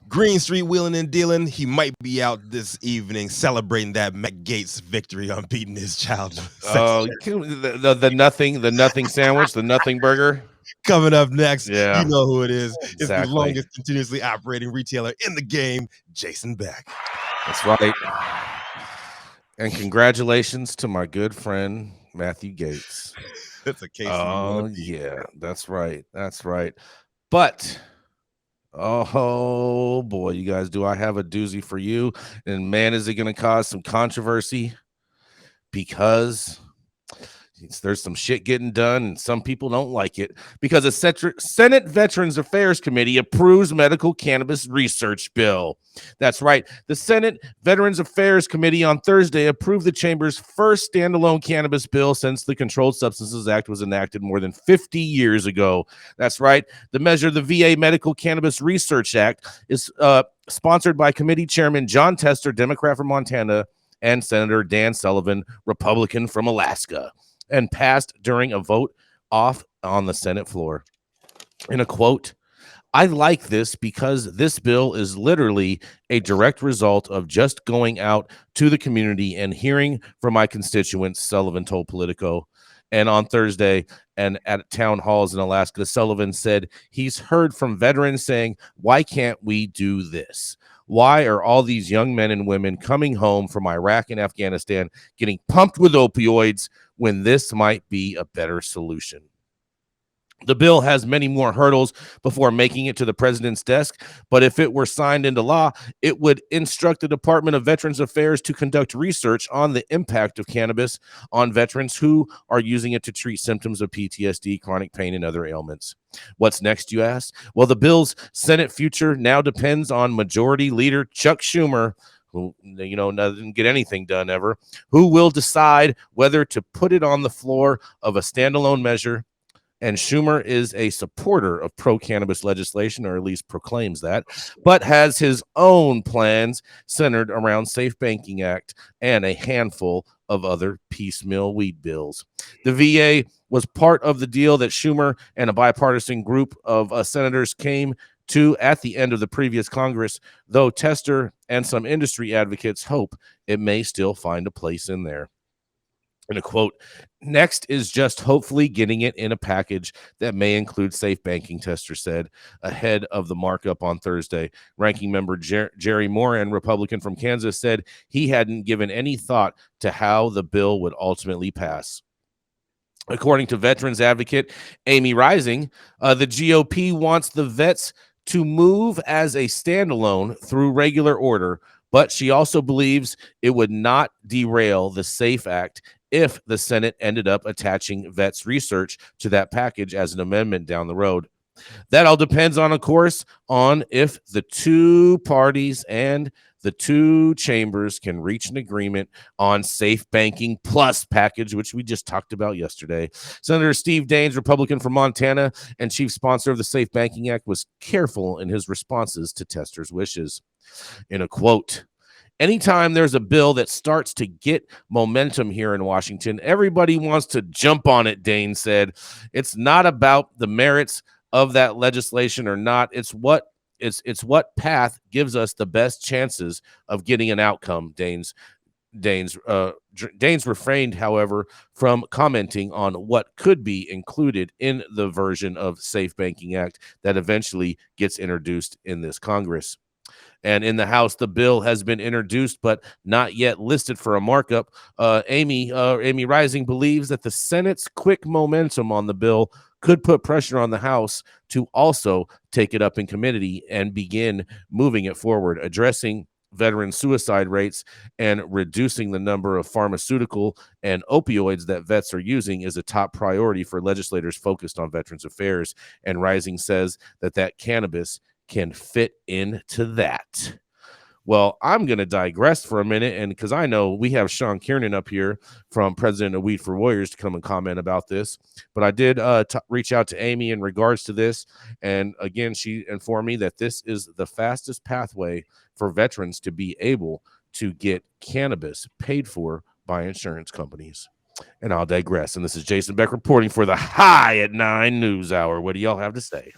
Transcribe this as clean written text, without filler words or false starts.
Green Street wheeling and dealing. He might be out this evening celebrating that Matt Gaetz victory on beating his child sex. The nothing sandwich, the nothing burger. Coming up next, Yeah, you know who it is. It's the exactly. longest continuously operating retailer in the game, Jason Beck. That's right. And congratulations to my good friend Matthew Gaetz. That's a case. Oh yeah, that's right. That's right. But oh boy, you guys, do I have a doozy for you? And man, is it going to cause some controversy because there's some shit getting done and some people don't like it because a Senate Veterans Affairs Committee approves medical cannabis research bill. That's right. The Senate Veterans Affairs Committee on Thursday approved the chamber's first standalone cannabis bill since the Controlled Substances Act was enacted more than 50 years ago. That's right. The measure, the VA Medical Cannabis Research Act, is sponsored by committee chairman John Tester, Democrat from Montana, and Senator Dan Sullivan, Republican from Alaska, and passed during a vote off on the Senate floor. In a quote, "I like this because this bill is literally a direct result of just going out to the community and hearing from my constituents," Sullivan told Politico. And on Thursday, and at town halls in Alaska, Sullivan said he's heard from veterans saying, "Why can't we do this? Why are all these young men and women coming home from Iraq and Afghanistan getting pumped with opioids when this might be a better solution?" The bill has many more hurdles before making it to the president's desk, but if it were signed into law, it would instruct the Department of Veterans Affairs to conduct research on the impact of cannabis on veterans who are using it to treat symptoms of PTSD, chronic pain, and other ailments. What's next, you ask? Well, the bill's Senate future now depends on Majority Leader Chuck Schumer, who, doesn't get anything done ever, who will decide whether to put it on the floor of a standalone measure. And Schumer is a supporter of pro-cannabis legislation, or at least proclaims that, but has his own plans centered around Safe Banking Act and a handful of other piecemeal weed bills. The VA was part of the deal that Schumer and a bipartisan group of senators came to at the end of the previous Congress, though Tester and some industry advocates hope it may still find a place in there. In a quote, "Next is just hopefully getting it in a package that may include safe banking," Tester said ahead of the markup on Thursday. Ranking member Jerry Moran, Republican from Kansas, said he hadn't given any thought to how the bill would ultimately pass. According to veterans advocate Amy Rising, the GOP wants the vets to move as a standalone through regular order, but she also believes it would not derail the SAFE Act if the Senate ended up attaching vets research to that package as an amendment down the road. That all depends on, of course, on if the two parties and the two chambers can reach an agreement on Safe Banking Plus package, which we just talked about yesterday. Senator Steve Daines, Republican from Montana and chief sponsor of the Safe Banking Act, was careful in his responses to Tester's wishes. In a quote, "Anytime there's a bill that starts to get momentum here in Washington, everybody wants to jump on it," Dane said. "It's not about the merits of that legislation or not. It's what path gives us the best chances of getting an outcome," Daines refrained, however, from commenting on what could be included in the version of Safe Banking Act that eventually gets introduced in this Congress. And in the House, the bill has been introduced but not yet listed for a markup. Amy Rising believes that the Senate's quick momentum on the bill could put pressure on the House to also take it up in committee and begin moving it forward, addressing veteran suicide rates and reducing the number of pharmaceutical and opioids that vets are using is a top priority for legislators focused on veterans affairs. And Rising says that cannabis can fit into that. Well, I'm going to digress for a minute, and because I know we have Sean Kiernan up here from President of Weed for Warriors to come and comment about this, but I did reach out to Amy in regards to this, and again, she informed me that this is the fastest pathway for veterans to be able to get cannabis paid for by insurance companies. And I'll digress, and this is Jason Beck reporting for the High at 9 News Hour. What do y'all have to say?